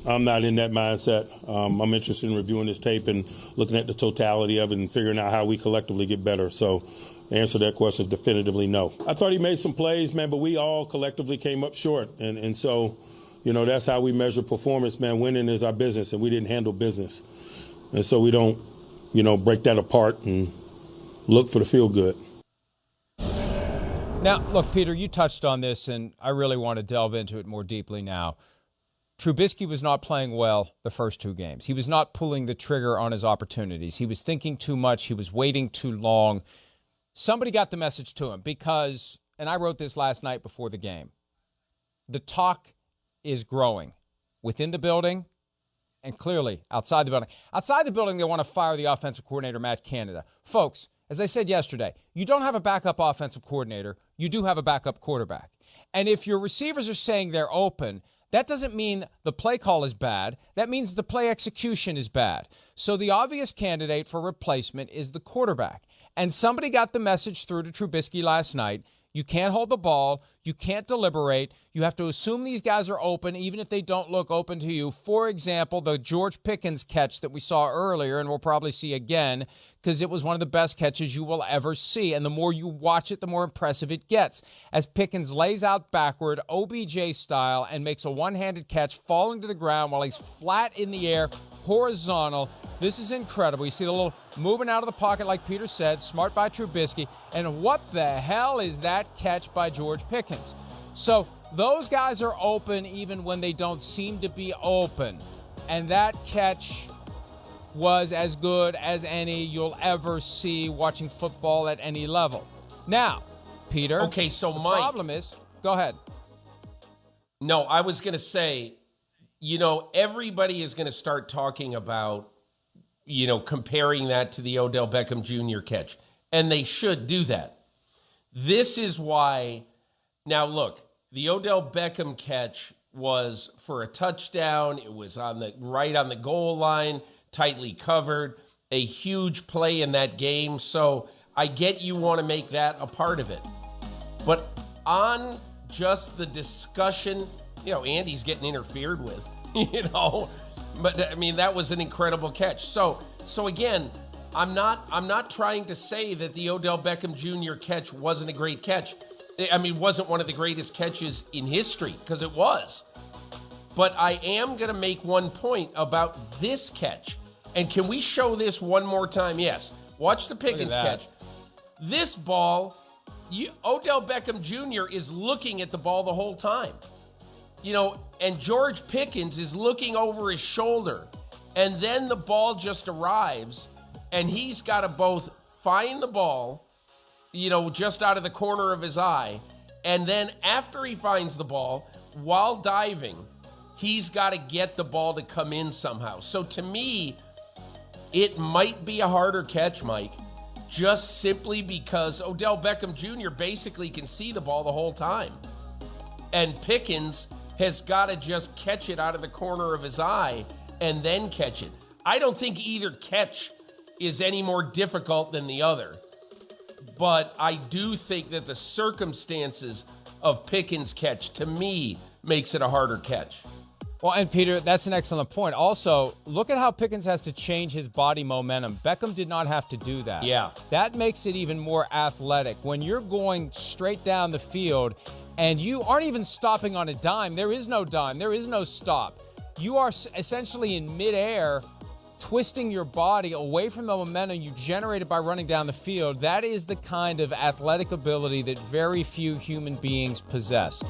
I'm not in that mindset. I'm interested in reviewing this tape and looking at the totality of it and figuring out how we collectively get better. So the answer to that question is definitively no. I thought he made some plays, man, but we all collectively came up short. And so, that's how we measure performance, man. Winning is our business, and we didn't handle business. And so we don't, break that apart and look for the feel good. Now, look, Peter, you touched on this, and I really want to delve into it more deeply now. Trubisky was not playing well the first two games. He was not pulling the trigger on his opportunities. He was thinking too much. He was waiting too long. Somebody got the message to him because, and I wrote this last night before the game, the talk is growing within the building and clearly outside the building. Outside the building, they want to fire the offensive coordinator, Matt Canada. Folks, as I said yesterday, you don't have a backup offensive coordinator. You do have a backup quarterback. And if your receivers are saying they're open, that doesn't mean the play call is bad. That means the play execution is bad. So the obvious candidate for replacement is the quarterback. And somebody got the message through to Trubisky last night. You can't hold the ball. You can't deliberate. You have to assume these guys are open, even if they don't look open to you. For example, the George Pickens catch that we saw earlier, and we'll probably see again, because it was one of the best catches you will ever see. And the more you watch it, the more impressive it gets. As Pickens lays out backward, OBJ style, and makes a one-handed catch, falling to the ground while he's flat in the air, horizontal. This is incredible. You see the little moving out of the pocket, like Peter said, smart by Trubisky. And what the hell is that catch by George Pickens? So those guys are open even when they don't seem to be open. And that catch was as good as any you'll ever see watching football at any level. Now, Peter. Okay, so the Mike. problem is, go ahead. No, I was going to say, everybody is going to start talking about, comparing that to the Odell Beckham Jr. catch. And they should do that. This is why, now look, the Odell Beckham catch was for a touchdown. It was right on the goal line, tightly covered, a huge play in that game. So I get you want to make that a part of it. But on just the discussion, Andy's getting interfered with, But, I mean, that was an incredible catch. So again, I'm not trying to say that the Odell Beckham Jr. catch wasn't a great catch. I mean, wasn't one of the greatest catches in history, because it was. But I am going to make one point about this catch. And can we show this one more time? Yes. Watch the Pickens catch. This ball, Odell Beckham Jr. is looking at the ball the whole time. And George Pickens is looking over his shoulder. And then the ball just arrives, and he's got to both find the ball, just out of the corner of his eye, and then after he finds the ball, while diving, he's got to get the ball to come in somehow. So to me, it might be a harder catch, Mike, just simply because Odell Beckham Jr. basically can see the ball the whole time. And Pickens has got to just catch it out of the corner of his eye and then catch it. I don't think either catch is any more difficult than the other. But I do think that the circumstances of Pickens' catch, to me, makes it a harder catch. Well, and Peter, that's an excellent point. Also, look at how Pickens has to change his body momentum. Beckham did not have to do that. Yeah. That makes it even more athletic. When you're going straight down the field and you aren't even stopping on a dime, there is no dime, there is no stop. You are essentially in midair, twisting your body away from the momentum you generated by running down the field. That is the kind of athletic ability that very few human beings possess.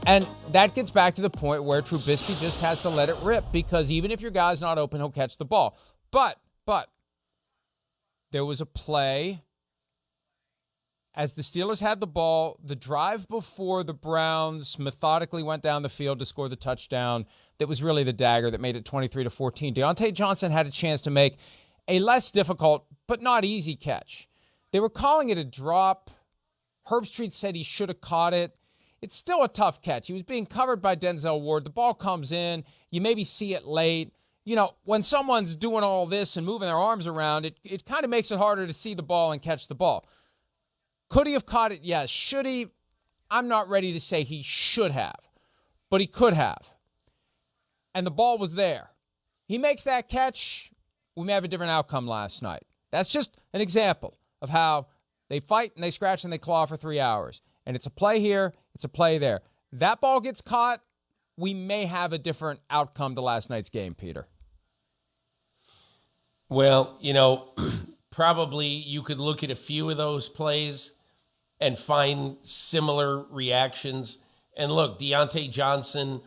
And that gets back to the point where Trubisky just has to let it rip, because even if your guy's not open, he'll catch the ball. But there was a play as the Steelers had the ball, the drive before the Browns methodically went down the field to score the touchdown that was really the dagger that made it 23-14. Deontay Johnson had a chance to make a less difficult but not easy catch. They were calling it a drop. Herbstreit said he should have caught it. It's still a tough catch. He was being covered by Denzel Ward. The ball comes in. You maybe see it late. When someone's doing all this and moving their arms around, it kind of makes it harder to see the ball and catch the ball. Could he have caught it? Yes. Should he? I'm not ready to say he should have, but he could have. and the ball was there. He makes that catch, we may have a different outcome last night. That's just an example of how they fight and they scratch and they claw for 3 hours. And it's a play here, it's a play there. That ball gets caught, we may have a different outcome to last night's game, Peter. Well, probably you could look at a few of those plays and find similar reactions. And look, Deontay Johnson,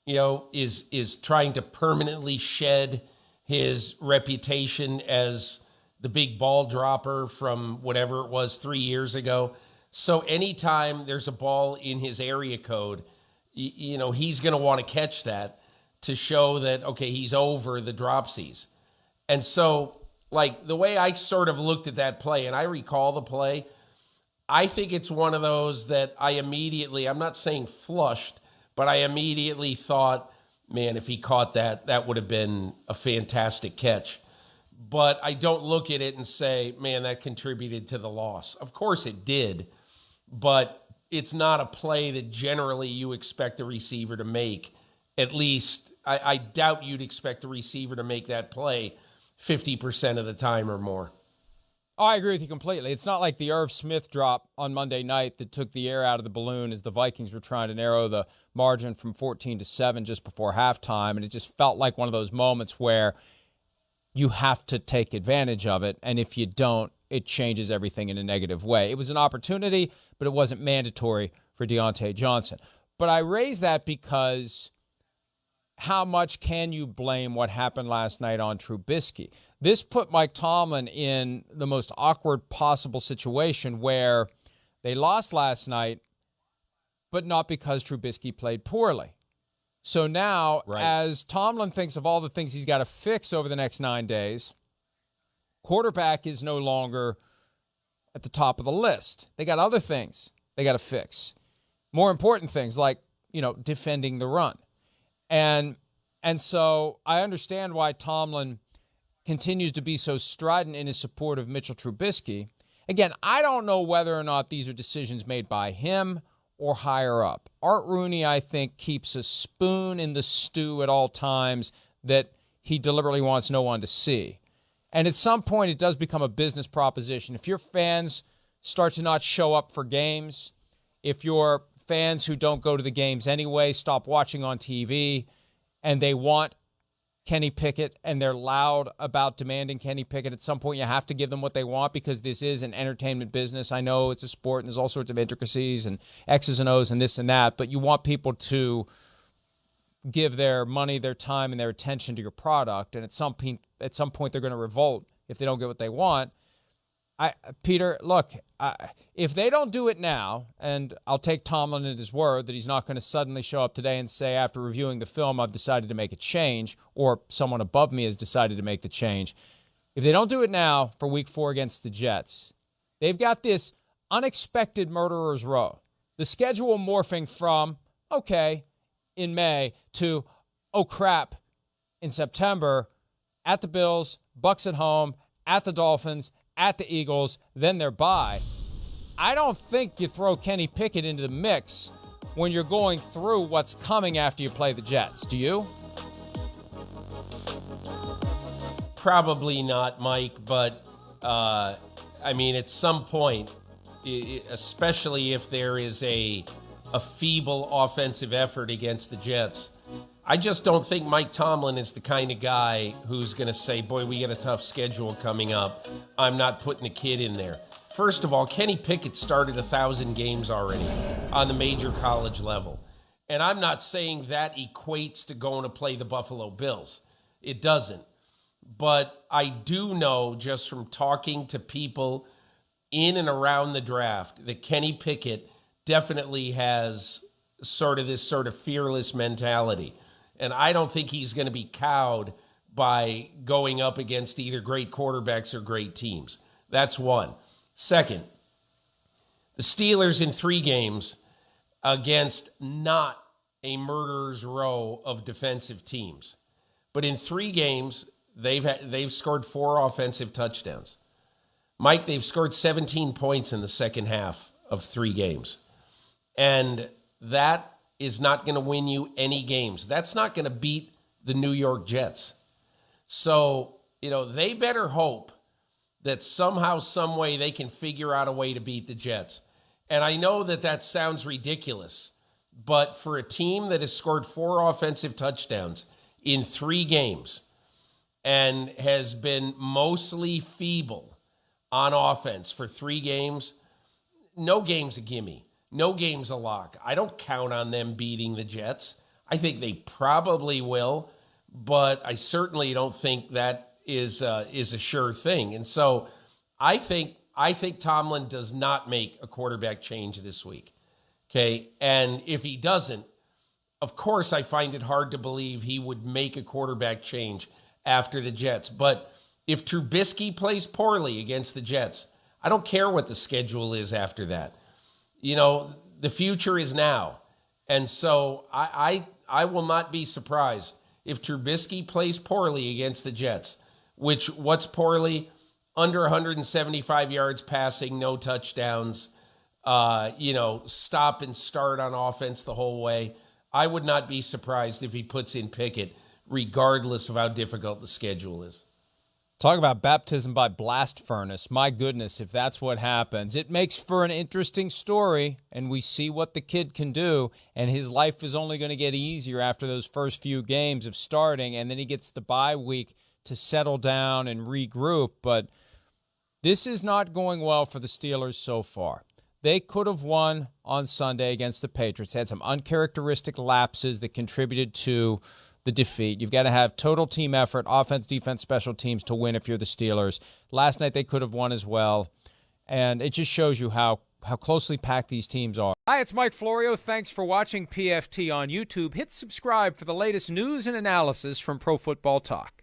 is trying to permanently shed his reputation as the big ball dropper from whatever it was 3 years ago. So anytime there's a ball in his area code, he's going to want to catch that to show that, okay, he's over the dropsies. And so, like, the way I sort of looked at that play, and I recall the play, I think it's one of those that I'm not saying flushed, but I immediately thought, man, if he caught that, that would have been a fantastic catch. But I don't look at it and say, man, that contributed to the loss. Of course it did, but it's not a play that generally you expect a receiver to make. At least, I doubt you'd expect a receiver to make that play 50% of the time or more. Oh, I agree with you completely. It's not like the Irv Smith drop on Monday night that took the air out of the balloon as the Vikings were trying to narrow the margin from 14-7 just before halftime. And it just felt like one of those moments where you have to take advantage of it. And if you don't, it changes everything in a negative way. It was an opportunity, but it wasn't mandatory for Deontay Johnson. But I raise that because how much can you blame what happened last night on Trubisky? This put Mike Tomlin in the most awkward possible situation where they lost last night, but not because Trubisky played poorly. So now, as Tomlin thinks of all the things he's got to fix over the next 9 days, quarterback is no longer at the top of the list. They got other things they got to fix. More important things like, defending the run. And so I understand why Tomlin continues to be so strident in his support of Mitchell Trubisky. Again, I don't know whether or not these are decisions made by him or higher up. Art Rooney, I think, keeps a spoon in the stew at all times that he deliberately wants no one to see. And at some point, it does become a business proposition. If your fans start to not show up for games, if your fans who don't go to the games anyway stop watching on TV, and they want Kenny Pickett, and they're loud about demanding Kenny Pickett, at some point you have to give them what they want because this is an entertainment business. I know it's a sport and there's all sorts of intricacies and X's and O's and this and that, but you want people to give their money, their time, and their attention to your product, and at some point they're going to revolt if they don't get what they want. Peter, look, if they don't do it now, and I'll take Tomlin at his word that he's not going to suddenly show up today and say, after reviewing the film, I've decided to make a change, or someone above me has decided to make the change. If they don't do it now for Week 4 against the Jets, they've got this unexpected murderer's row. The schedule morphing from, okay, in May to, oh, crap, in September, at the Bills, Bucs at home, at the Dolphins, at the Eagles, then they're bye. I don't think you throw Kenny Pickett into the mix when you're going through what's coming after you play the Jets. Do you? Probably not, Mike, but at some point, especially if there is a feeble offensive effort against the Jets, I just don't think Mike Tomlin is the kind of guy who's going to say, boy, we got a tough schedule coming up. I'm not putting a kid in there. First of all, Kenny Pickett started 1,000 games already on the major college level. And I'm not saying that equates to going to play the Buffalo Bills. It doesn't. But I do know just from talking to people in and around the draft that Kenny Pickett definitely has this sort of fearless mentality. And I don't think he's going to be cowed by going up against either great quarterbacks or great teams. That's one. Second, the Steelers in 3 games against not a murderer's row of defensive teams. But in 3 games, they've scored 4 offensive touchdowns. Mike, they've scored 17 points in the second half of 3 games. And that is not going to win you any games. That's not going to beat the New York Jets. So, they better hope that somehow, some way they can figure out a way to beat the Jets. And I know that sounds ridiculous, but for a team that has scored 4 offensive touchdowns in 3 games and has been mostly feeble on offense for 3 games, no game's a gimme. No game's a lock. I don't count on them beating the Jets. I think they probably will, but I certainly don't think that is a sure thing. And so I think Tomlin does not make a quarterback change this week. Okay, and if he doesn't, of course I find it hard to believe he would make a quarterback change after the Jets. But if Trubisky plays poorly against the Jets, I don't care what the schedule is after that. The future is now. And so I will not be surprised if Trubisky plays poorly against the Jets, what's poorly? Under 175 yards passing, no touchdowns, stop and start on offense the whole way. I would not be surprised if he puts in Pickett, regardless of how difficult the schedule is. Talk about baptism by blast furnace. My goodness, if that's what happens. It makes for an interesting story, and we see what the kid can do, and his life is only going to get easier after those first few games of starting, and then he gets the bye week to settle down and regroup. But this is not going well for the Steelers so far. They could have won on Sunday against the Patriots. They had some uncharacteristic lapses that contributed to the defeat. You've got to have total team effort, offense, defense, special teams to win if you're the Steelers. Last night they could have won as well. And it just shows you how closely packed these teams are. Hi, it's Mike Florio. Thanks for watching PFT on YouTube. Hit subscribe for the latest news and analysis from Pro Football Talk.